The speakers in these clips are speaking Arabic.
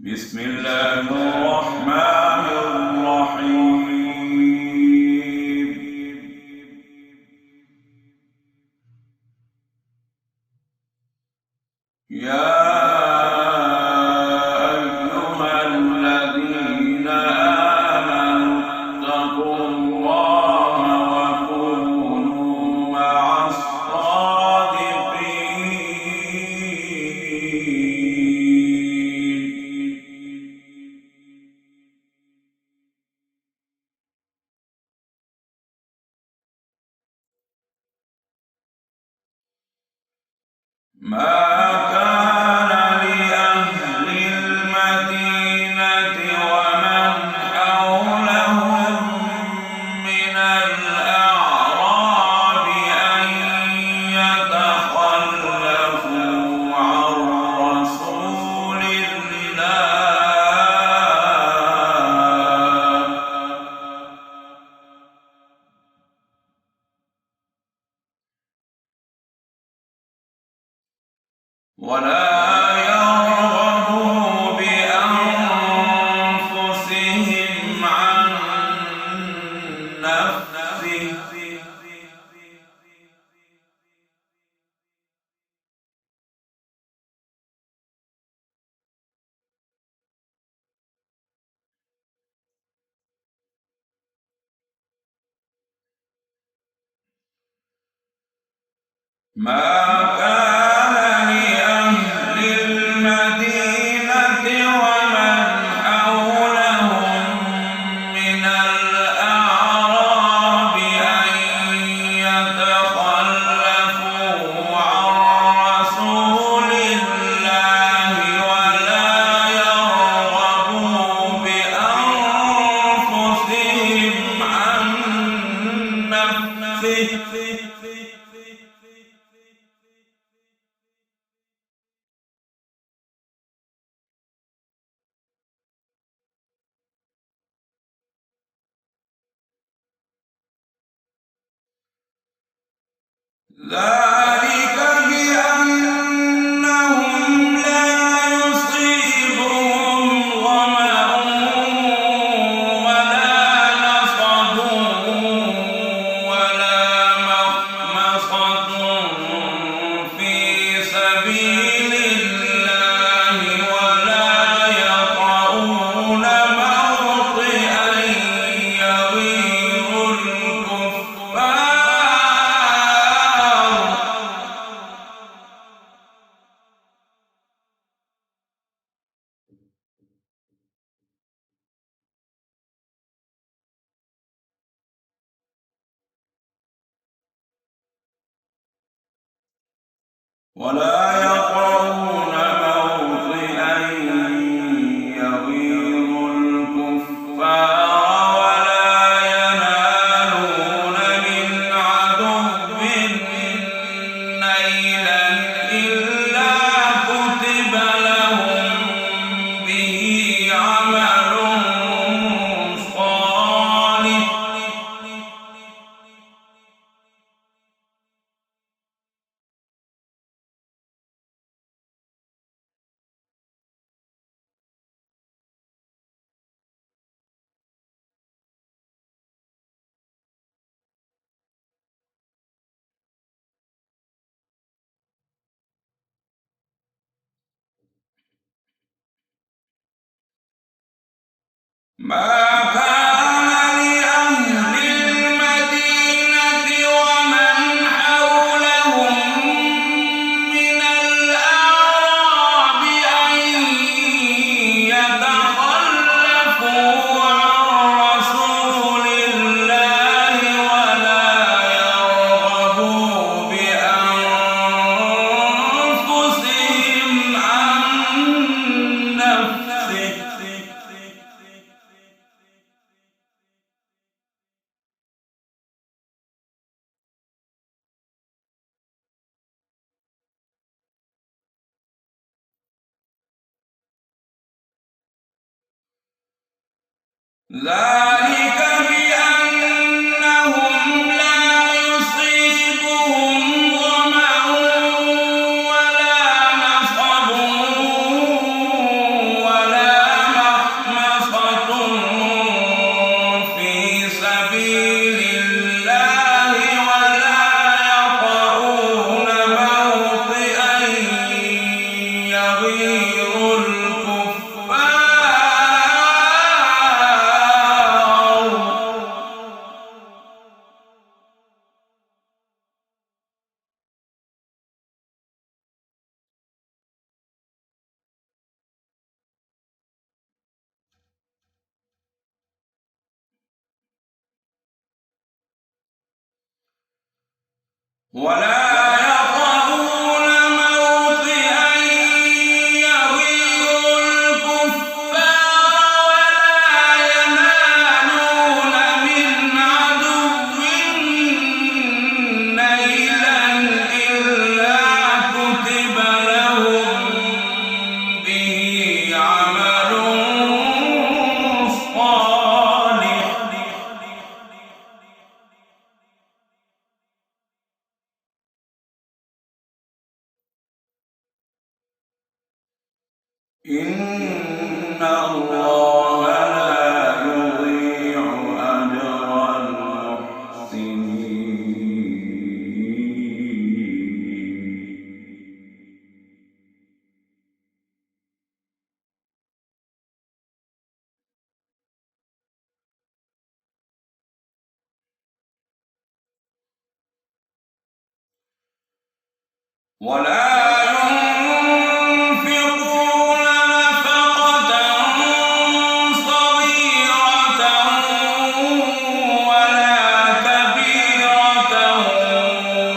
بسم الله الرحمن الرحيم. يا أيها الذين آمنوا اتقوا الله وكونوا مع الصادقين. ما كان لأهل المدينة ومن حولهم من الأعراب أن يتخلفوا عن رسول الله ولا يرغبوا بأنفسهم عن نفسه ما كان لأهل المدينة ومن حولهم من الأعراب أن يتخلفوا عن رسول الله ولا يرغبوا بأنفسهم عن نفسه ذلك بأنهم لا يصيبهم ظمأ ولا نصب ولا مخمصة في سبيل الله ولا يطؤون موطئا يغيظ الكفار. ولا يطؤون موطئا يغيظ الكفار ولا ينالون من عدو نيلا إلا كتب لهم به عمل صالح ما كان لأهل المدينة ومن حولهم من الأعراب أن يتخلفوا عن رسول الله ولا يرغبوا بأنفسهم ذلك بأنهم لا يصيبهم ظمأ ولا نصب ولا مخمصة في سبيل الله ولا يطؤون موطئا يغيظ الكفار. ولا يطؤون موطئا يغيظ الكفار ولا ينالون من عدو نيلا إلا كتب لهم به عمل صالح. إن الله لا يضيع أجر المحسنين. ولا ينفقون نفقة صغيرة ولا كبيرة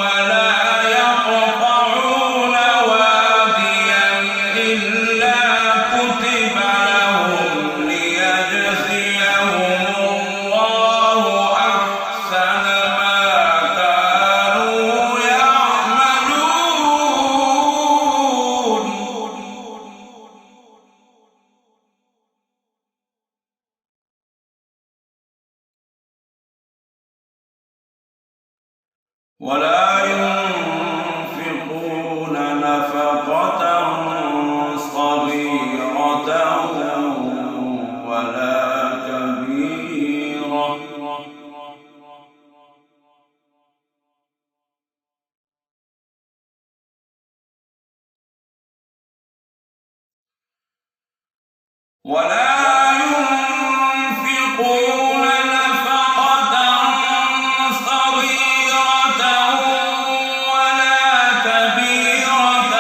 ولا يقطعون واديا إلا كتب لهم ليجزيهم الله أحسن ما كانوا يعملون. ولا ينفقون نفقة صغيرة ولا كبيرة ولا ينفقون نفقة صغيرة ولا كبيرة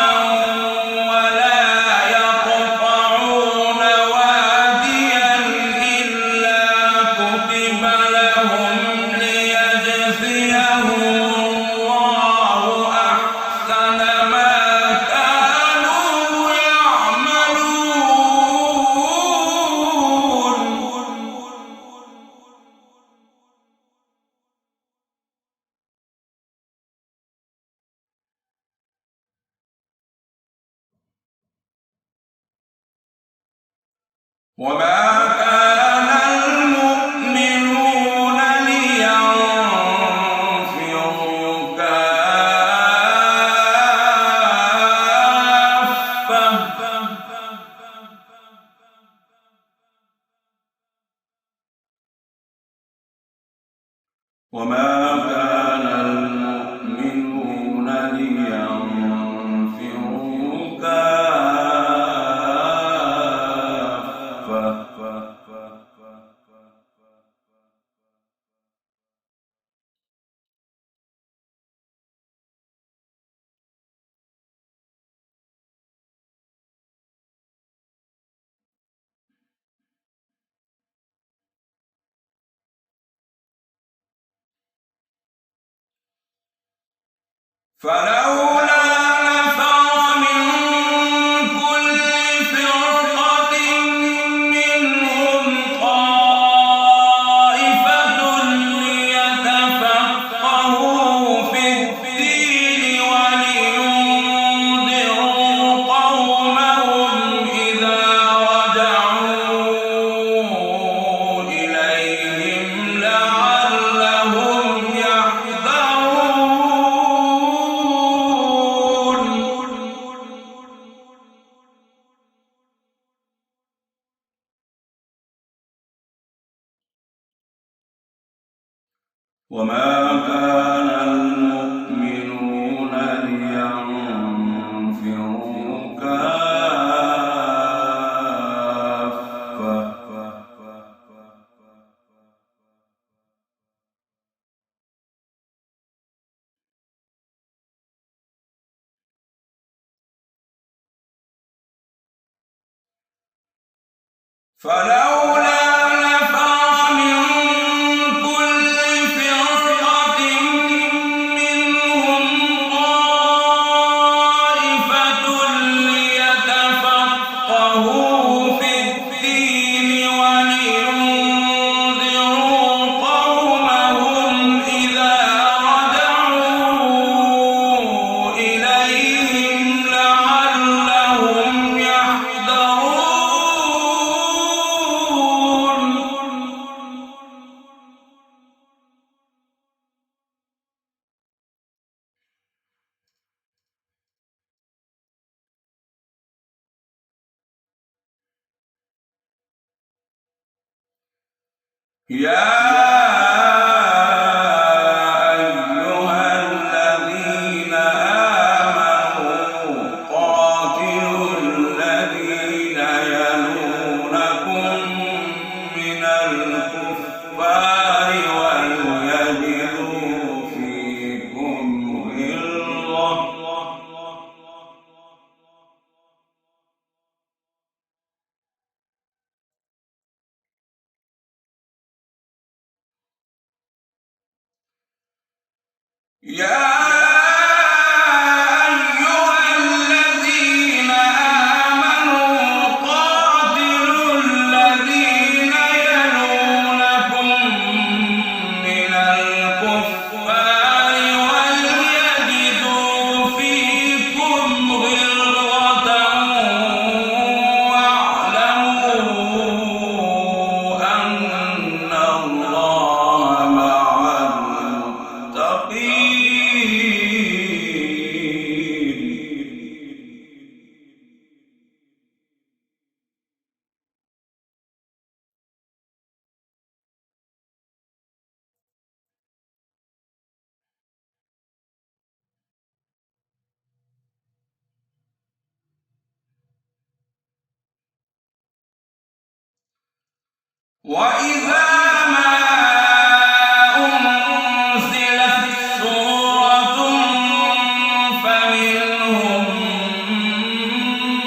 ولا يقطعون واديا إلا كتب لهم ليجزيهم الله أحسن ما كانوا يعملون. وما كان المؤمنون لينفروا كافة وما كان المؤمنون لينفروا فلولا نفر من كل فرقة منهم طائفة ليتفقهوا في الدين ولينذروا قومهم إذا رجعوا إليهم وما كان المؤمنون لينفروا كافة فلولا نفر من كل فرقة منهم طائفة ليتفقهوا في الدين ولينذروا قومهم إذا رجعوا إليهم لعلهم يحذرون. يا أيها الذين آمنوا قاتلوا الذين يلونكم من الكفار وليجدوا فيكم غلظة. يا أيها الذين آمنوا قاتلوا الذين يلونكم من الكفار وليجدوا فيكم غلظة واعلموا أن الله مع المتقين. وإذا ما أنزلت سورة فمنهم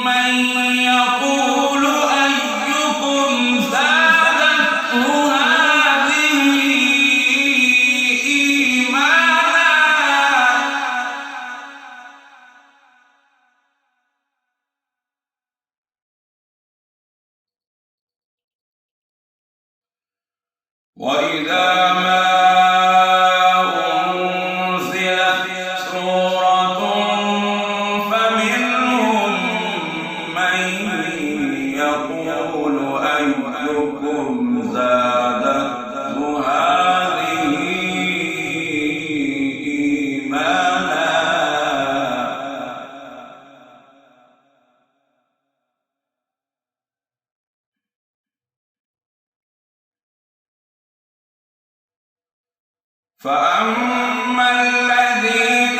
من يقول أيكم زادته هذه إيمانا. وإذا ما أنزلت سورة فمنهم من يقول أيكم زادته هذه إيمانا. فأما الذين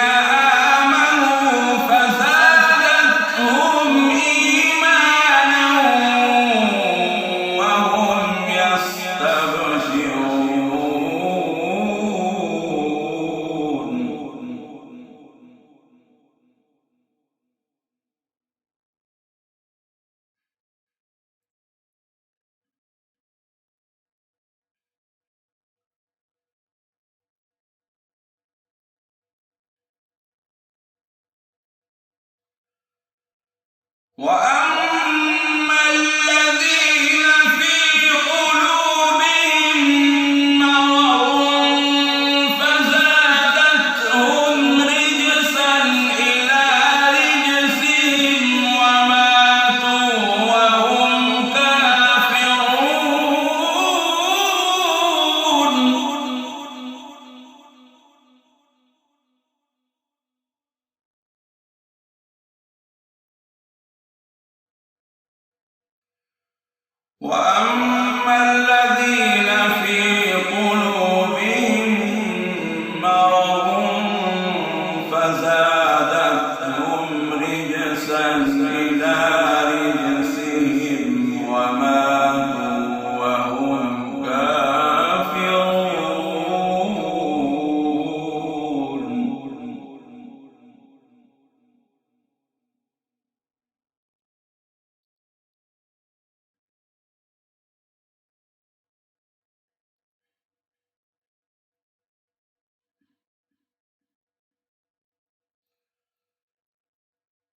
آمنوا فزادتهم إيمانا وهم يستبشرون. وأما الذين في قلوبهم مرض فزادتهم رجسا إلى رجسهم وماتوا وهم كافرون. وأما الذين في قلوبهم فزادتهم رجسا إلى رجسهم وماتوا وهم كافرون.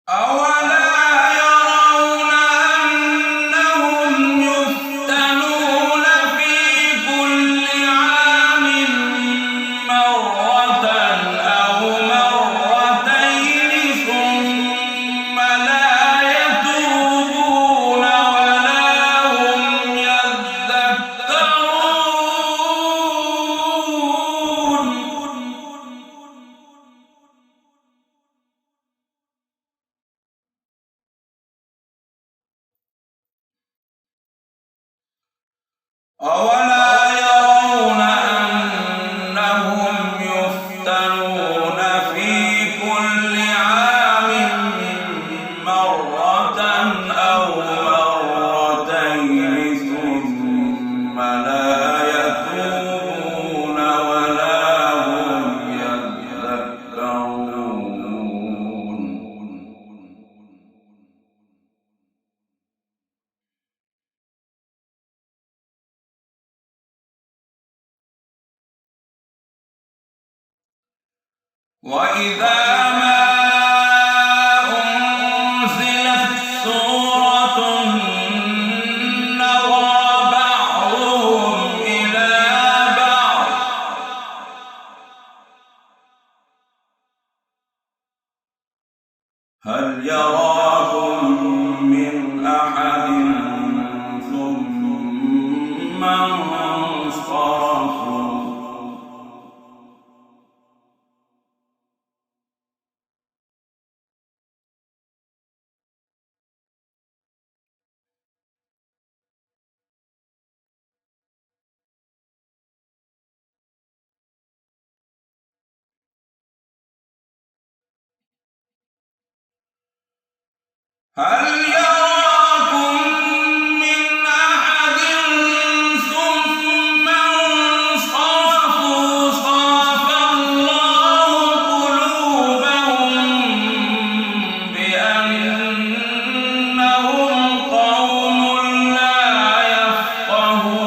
أولا يرون أنهم يفتنون في كل عام مرة أو مرتين ثم لا يتوبون ولا هم يذكرون. أولا يرون أنهم يفتنون في كل عام مرة أو مرتين ثم لا يتوبون ولا هم يذكرون. وإذا ما أنزلت سورة نظر بعضهم إلى بعض هل يراكم من أحد ثم انصرفوا. هل يراكم من أحد ثم انصرفوا صرف الله قلوبهم بأنهم قوم لا يفقهون.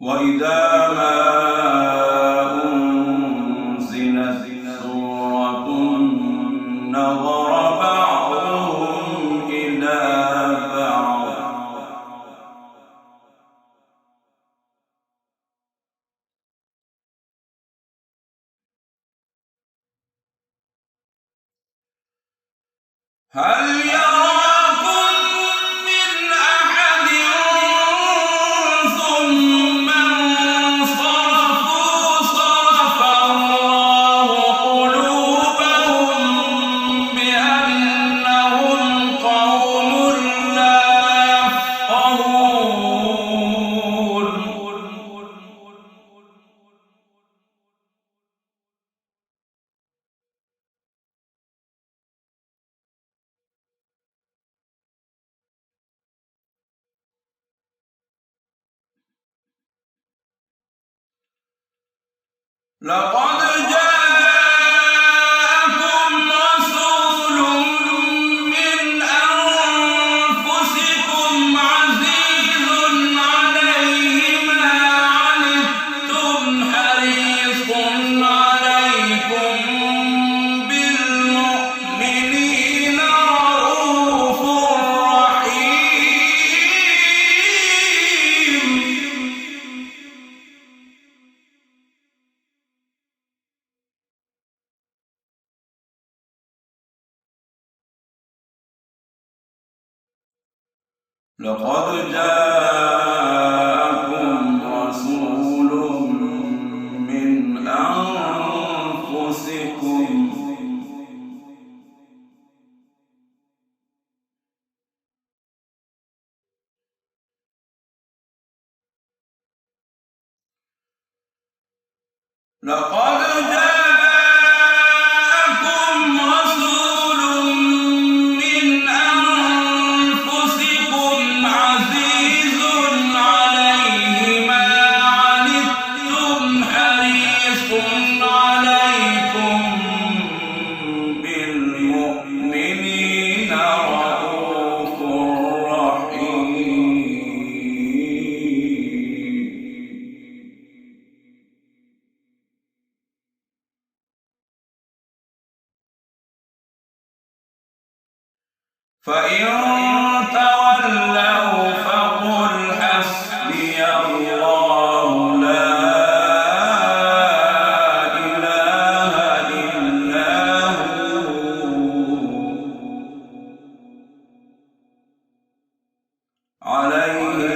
وإذا ما أنزلت سورة نظر بعضهم إلى بعض هل يراكم من أحد ثم انصرفوا صرف الله قلوبهم بأنهم قوم لا يفقهون. لقد جاءكم رسول من أنفسكم عزيز عليه ما عنتم حريص عليكم بالمؤمنين رؤوف رحيم. لقد جاءكم رسول من أنفسكم لقد جاءكم رسول من أنفسكم عزيز عليه ما عنتم حريص عليكم بالمؤمنين رءوف رحيم. فإن تولوا فقل حسبي الله لا إله إلا هو عليه